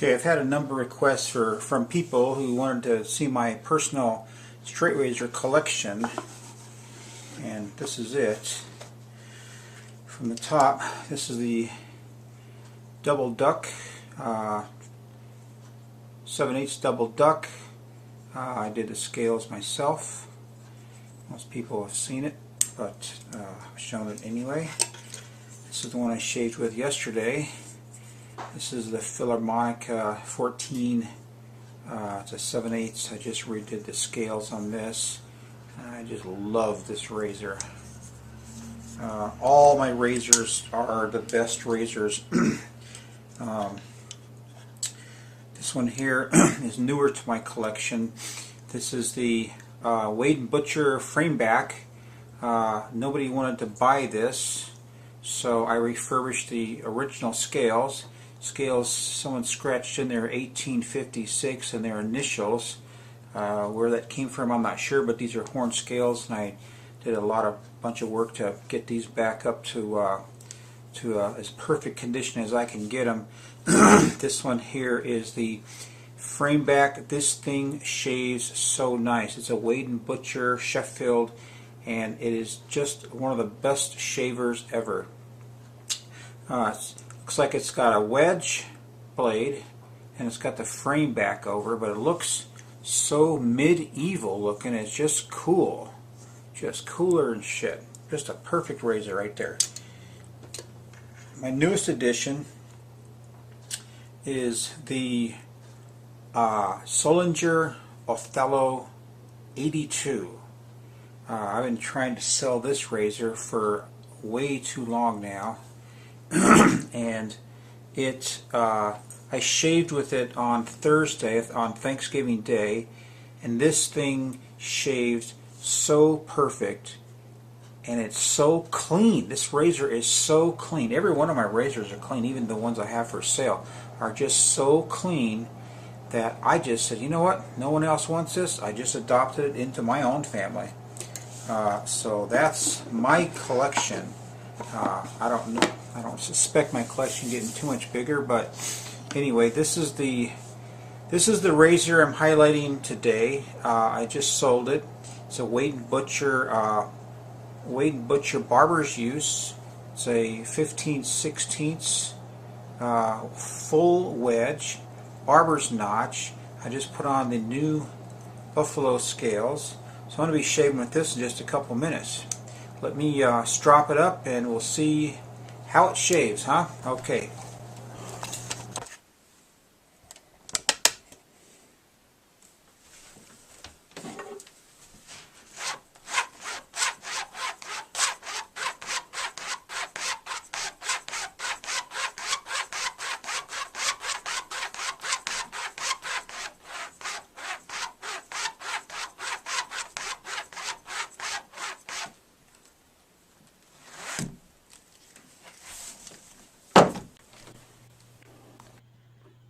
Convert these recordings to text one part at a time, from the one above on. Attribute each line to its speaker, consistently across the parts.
Speaker 1: Okay, I've had a number of requests from people who wanted to see my personal straight razor collection, and this is it. From the top, this is the double duck, 7/8 double duck. I did the scales myself. Most people have seen it, but I've shown it anyway. This is the one I shaved with yesterday. This is the Philharmonic 14. It's a 7/8. I just redid the scales on this. I just love this razor. All my razors are the best razors. This one here is newer to my collection. This is the Wade & Butcher Frameback. Nobody wanted to buy this, so I refurbished the original scales. Scales someone scratched in there 1856 and their initials. Where that came from I'm not sure, but these are horn scales, and I did a bunch of work to get these back up to as perfect condition as I can get them. This one here is the Frameback. This thing shaves so nice. It's a Wade & Butcher Sheffield, and it is just one of the best shavers ever. Looks like it's got a wedge blade, and it's got the frame back over, but it looks so medieval looking. It's just cool. Just cooler and shit. Just a perfect razor right there. My newest addition is the Solinger Othello 82. I've been trying to sell this razor for way too long now. And I shaved with it on Thursday, on Thanksgiving Day, and this thing shaved so perfect, and it's so clean. This razor is so clean. Every one of my razors are clean, even the ones I have for sale are just so clean that I just said, you know what, no one else wants this. I just adopted it into my own family. So that's my collection. I don't suspect my collection getting too much bigger, but anyway, this is the razor I'm highlighting today. I just sold it. It's a Wade & Butcher Barber's Use. It's a 15/16 full wedge, barber's notch. I just put on the new Buffalo scales, so I'm going to be shaving with this in just a couple minutes. Let me strop it up and we'll see how it shaves, huh? Okay.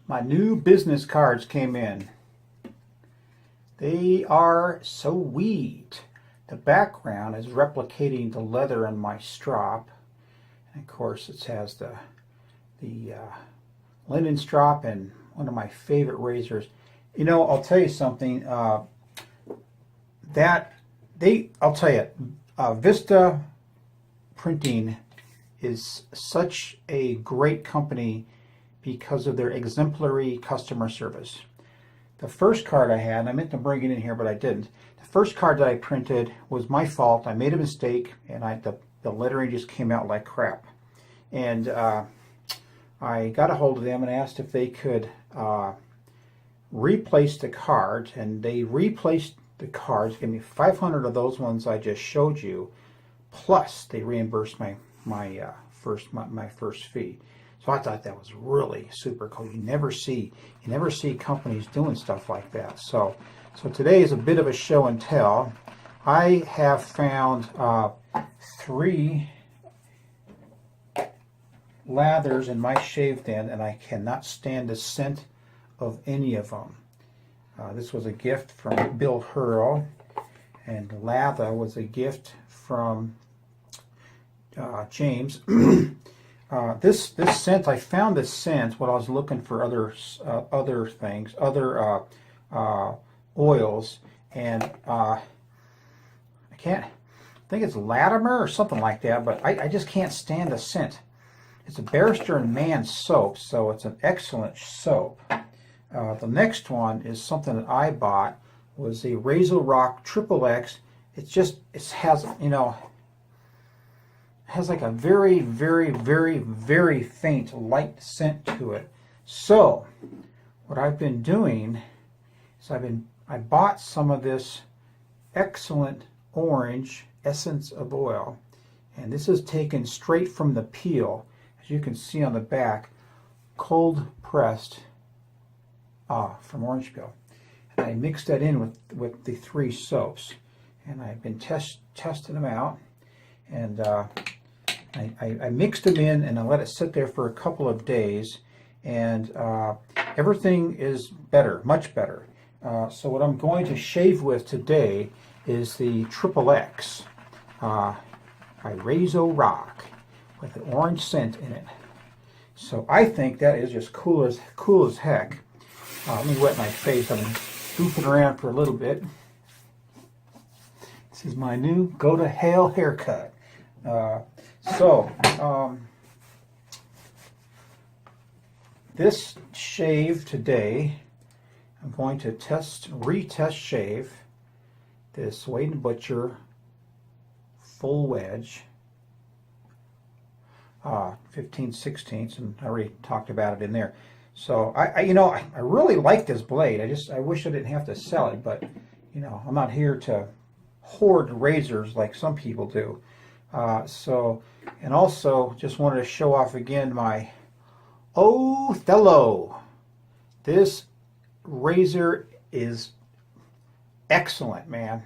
Speaker 1: My new business cards came in. They are so sweet. The background is replicating the leather on my strop. And of course it has the linen strop and one of my favorite razors. You know, I'll tell you something. I'll tell you, Vista Printing is such a great company because of their exemplary customer service. The first card I had, and I meant to bring it in here, but I didn't. The first card that I printed was my fault. I made a mistake, and the lettering just came out like crap. And I got a hold of them and asked if they could replace the card, and they replaced the cards, gave me 500 of those ones I just showed you, plus they reimbursed my first fee. So I thought that was really super cool. You never see companies doing stuff like that. So today is a bit of a show and tell. I have found 3 lathers in my shave den, and I cannot stand the scent of any of them. This was a gift from Bill Hurl, and lather was a gift from James. this scent, I found this scent when I was looking for other things, oils, and I think it's Latimer or something like that, but I just can't stand the scent. It's a Barrister and Mann soap, so it's an excellent soap. The next one is something that I bought, was the Razor Rock Triple X. It has, you know, has like a very, very, very, very faint light scent to it. So what I've been doing is I bought some of this excellent orange essence of oil, and this is taken straight from the peel, as you can see on the back, cold pressed from orange peel. And I mixed that in with the 3 soaps, and I've been testing them out, and I mixed them in and I let it sit there for a couple of days, and everything is better, much better. So what I'm going to shave with today is the Triple X by Razor Rock with the orange scent in it. So I think that is just cool as heck. Let me wet my face. I've been goofing around for a little bit. This is my new go to hell haircut. This shave today, I'm going to retest shave this Wade & Butcher full wedge, 15/16, and I already talked about it in there. So I really like this blade. I wish I didn't have to sell it, but you know, I'm not here to hoard razors like some people do. And also just wanted to show off again my Othello. This razor is excellent, man.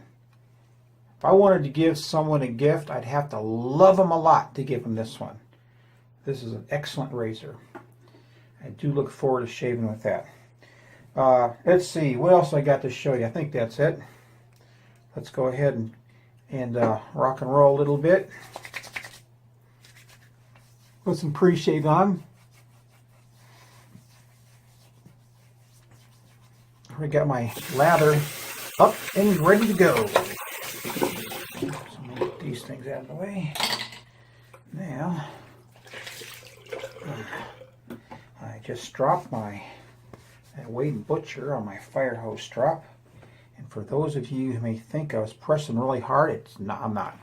Speaker 1: If I wanted to give someone a gift, I'd have to love them a lot to give them this one. This is an excellent razor. I do look forward to shaving with that. Let's see, what else I got to show you? I think that's it. Let's go ahead and rock and roll a little bit. Put some pre-shave on. I got my lather up and ready to go. So get these things out of the way. Now, I just dropped my Wade & Butcher on my fire hose strap. And for those of you who may think I was pressing really hard, it's not. I'm not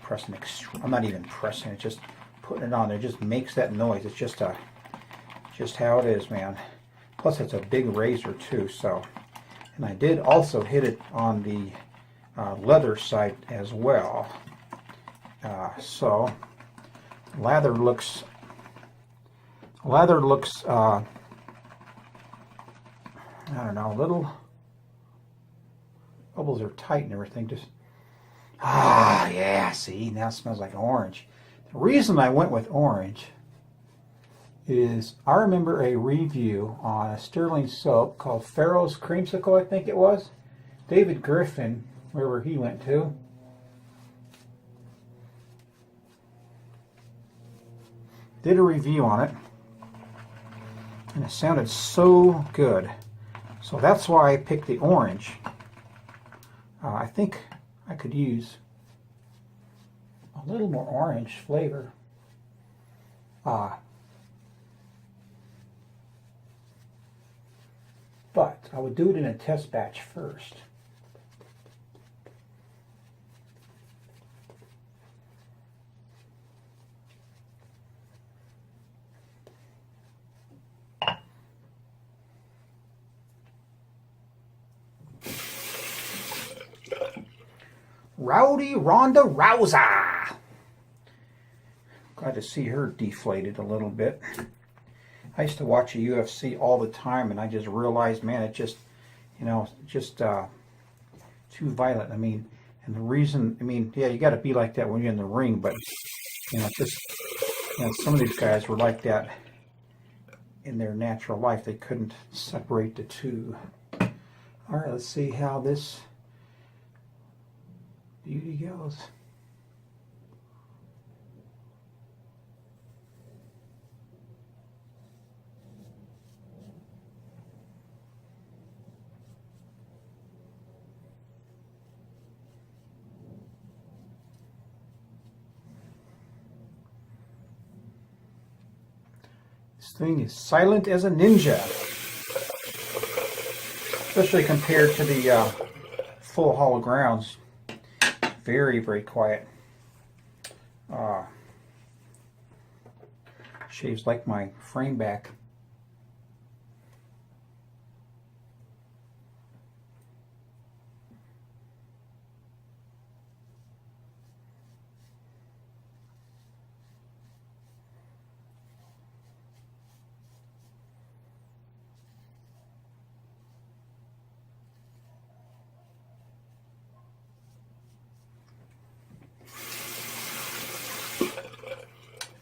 Speaker 1: pressing. I'm not even pressing. It's just putting it on there. It just makes that noise. It's just how it is, man. Plus, it's a big razor too. So, and I did also hit it on the leather side as well. So, lather looks. I don't know, a little. Bubbles are tight and everything. Just yeah. See, now it smells like orange. The reason I went with orange is I remember a review on a sterling soap called Pharaoh's Creamsicle, I think it was. David Griffin, wherever he went to. Did a review on it. And it sounded so good. So that's why I picked the orange. I think I could use a little more orange flavor. But I would do it in a test batch first. Rowdy Ronda Rousey. Glad to see her deflated a little bit. I used to watch a UFC all the time, and I just realized, man, it just, too violent. I mean, and the reason, yeah, you got to be like that when you're in the ring, but some of these guys were like that in their natural life. They couldn't separate the two. All right, let's see how this beauty goes. thing is silent as a ninja, especially compared to the full hollow grounds. Very, very quiet. Shaves like my frame back.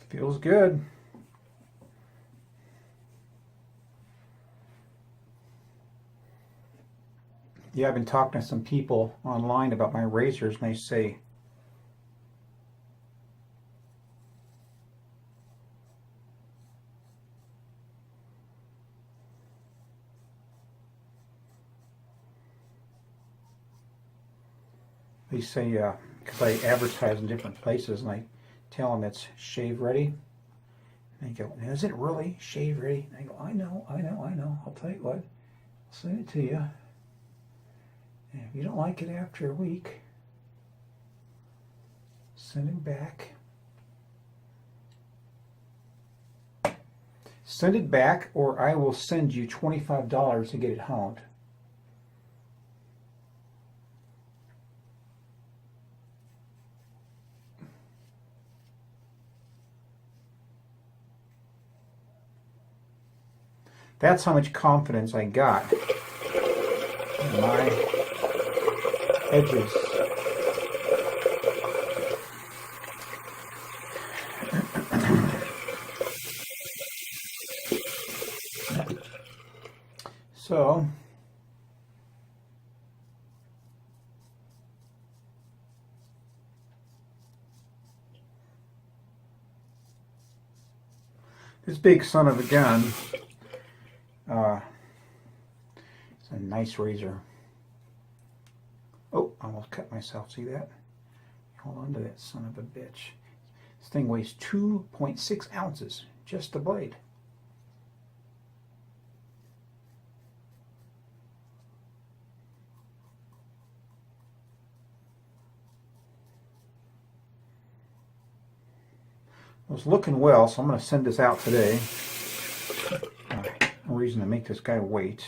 Speaker 1: Feels good. Yeah, I've been talking to some people online about my razors, and they say because I advertise in different places, and I tell them it's shave ready. And they go, is it really shave ready? And I go, I know. I'll tell you what, I'll send it to you. And if you don't like it after a week, send it back. Send it back, or I will send you $25 to get it honed. That's how much confidence I got in my edges. So, this big son of a gun, it's a nice razor. Oh, I almost cut myself, see that? Hold on to that son of a bitch. This thing weighs 2.6 ounces, just the blade. It was looking well, so I'm going to send this out today. No reason to make this guy wait.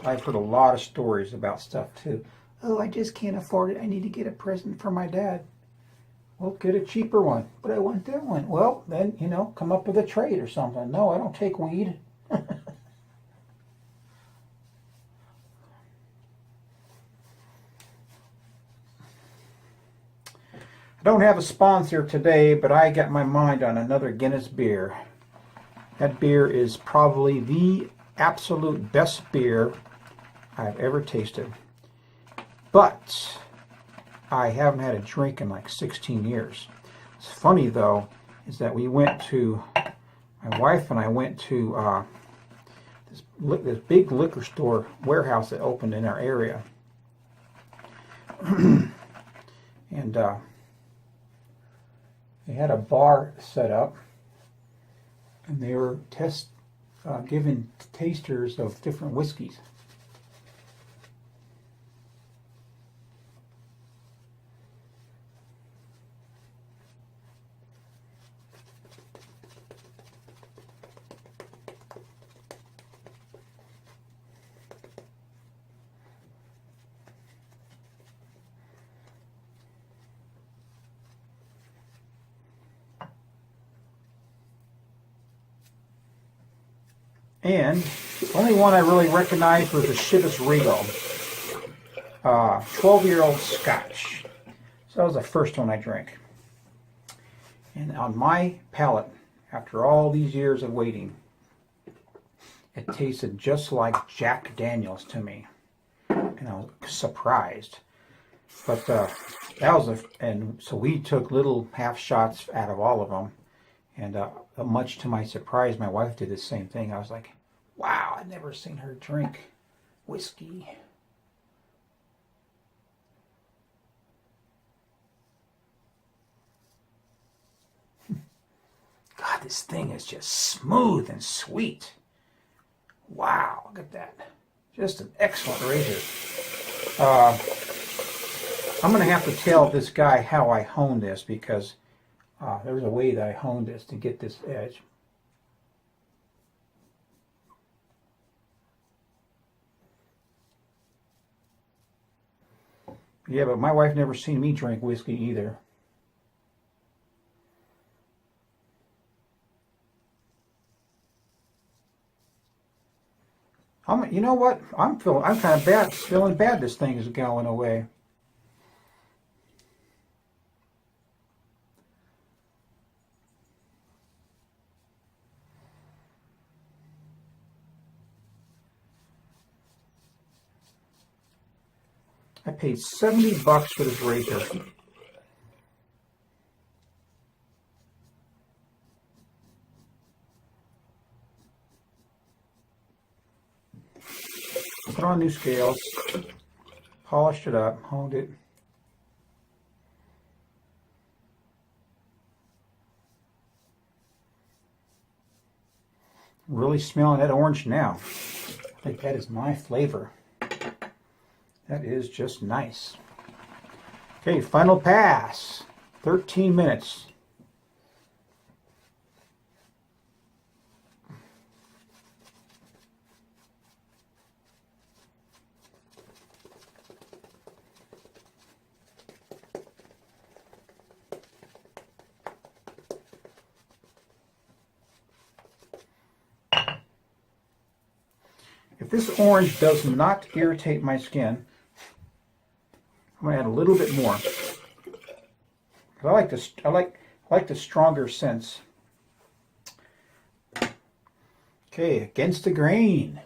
Speaker 1: I've heard a lot of stories about stuff too. Oh, I just can't afford it. I need to get a present for my dad. Well, get a cheaper one. But I want that one. Well, then, come up with a trade or something. No, I don't take weed. I don't have a sponsor today, but I got my mind on another Guinness beer. That beer is probably the absolute best beer I've ever tasted. But I haven't had a drink in like 16 years. What's funny though is that my wife and I went to this big liquor store warehouse that opened in our area. And they had a bar set up, and they were giving tasters of different whiskeys. And the only one I really recognized was the Chivas Regal, 12-year-old Scotch. So that was the first one I drank. And on my palate, after all these years of waiting, it tasted just like Jack Daniels to me. And I was surprised. But and so we took little half shots out of all of them. And much to my surprise, my wife did the same thing. I was like, wow, I've never seen her drink whiskey. this thing is just smooth and sweet. Wow, look at that. Just an excellent razor. I'm going to have to tell this guy how I honed this, because there's a way that I honed this to get this edge. Yeah, but my wife never seen me drink whiskey either. You know what? I'm kind of bad, feeling bad. This thing is going away. I paid $70 for this razor. Put on new scales, polished it up, honed it. Really smelling that orange now. I think that is my flavor. That is just nice. Okay, final pass. 13 minutes. If this orange does not irritate my skin, I'm going to add a little bit more. I like this. I like the stronger scents. Okay, against the grain.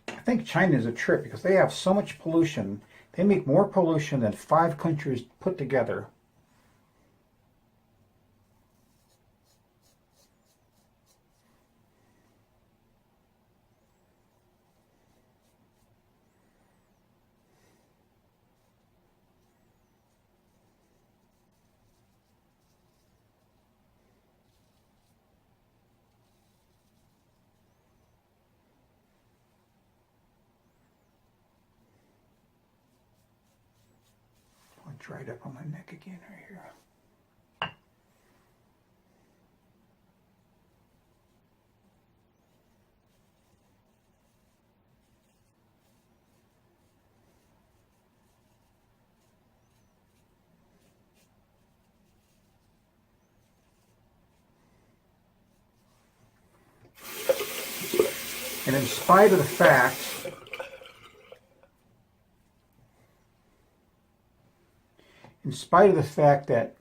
Speaker 1: I think China is a trip because they have so much pollution. They make more pollution than 5 countries put together. Dried up on my neck again right here. And in spite of the fact that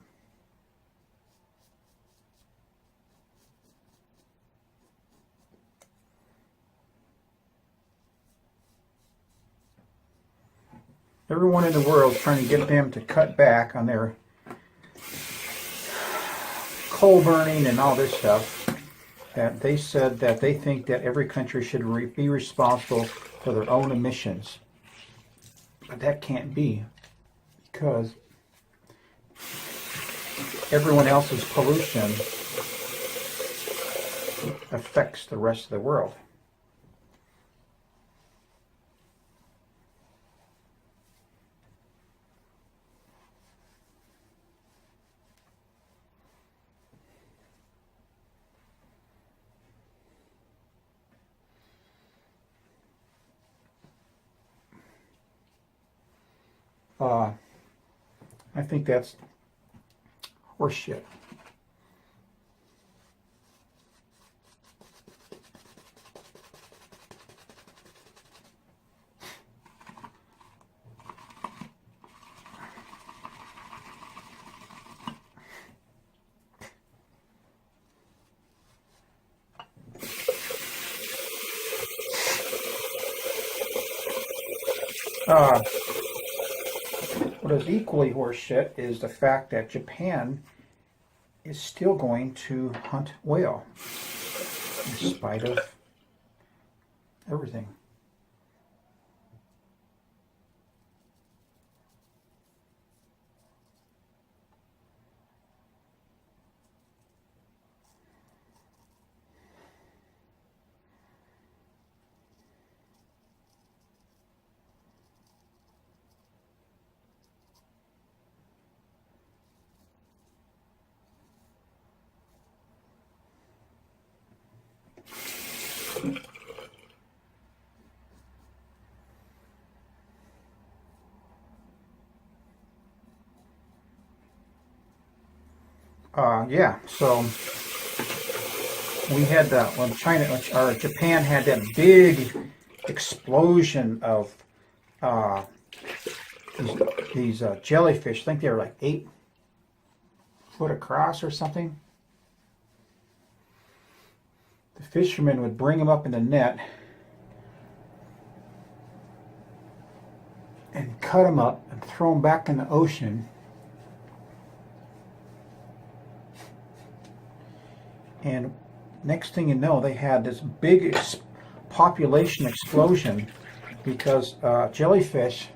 Speaker 1: everyone in the world is trying to get them to cut back on their coal burning and all this stuff, that they said that they think that every country should be responsible for their own emissions. But that can't be, because everyone else's pollution affects the rest of the world. I think that's horse shit. What is equally horseshit is the fact that Japan is still going to hunt whale in spite of everything. Yeah, so we had when Japan had that big explosion of these jellyfish. I think they were like 8 foot across or something. The fishermen would bring them up in the net and cut them up and throw them back in the ocean. And next thing you know, they had this big population explosion because jellyfish,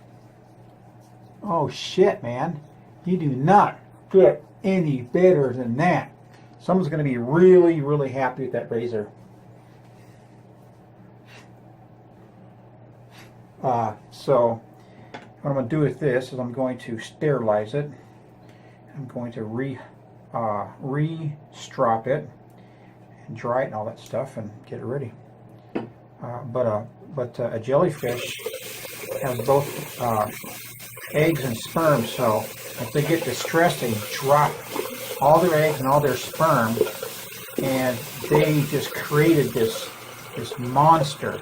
Speaker 1: oh shit, man, you do not get any better than that. Someone's going to be really, really happy with that razor. So what I'm going to do with this is I'm going to sterilize it. I'm going to re-strop it and dry it and all that stuff and get it ready. But a jellyfish has both eggs and sperm, so if they get distressed, they drop all their eggs and all their sperm, and they just created this monster,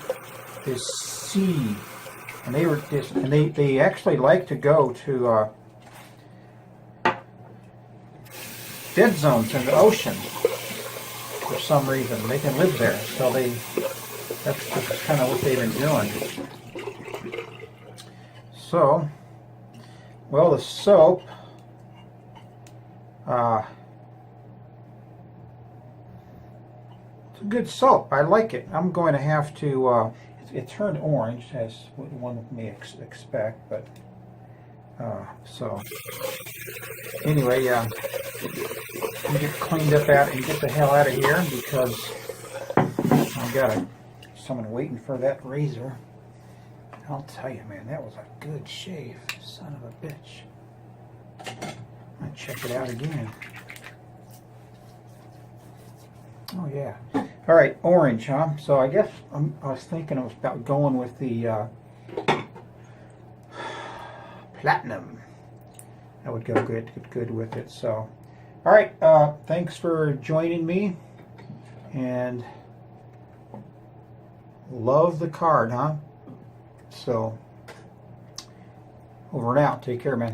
Speaker 1: this seed, and they actually like to go to dead zones in the ocean for some reason. They can live there, so that's kind of what they've been doing. So, well, the soap, it's a good soap. I like it. I'm going to have to, it turned orange, as one may expect, but, so, anyway, let me get cleaned up out and get the hell out of here, because I've got someone waiting for that razor. I'll tell you, man, that was a good shave, son of a bitch. I'll check it out again. Oh yeah. All right, orange, huh? So I guess I was thinking about going with the platinum. That would go good with it. So, all right. Thanks for joining me, and love the card, huh? So, over and out. Take care, man.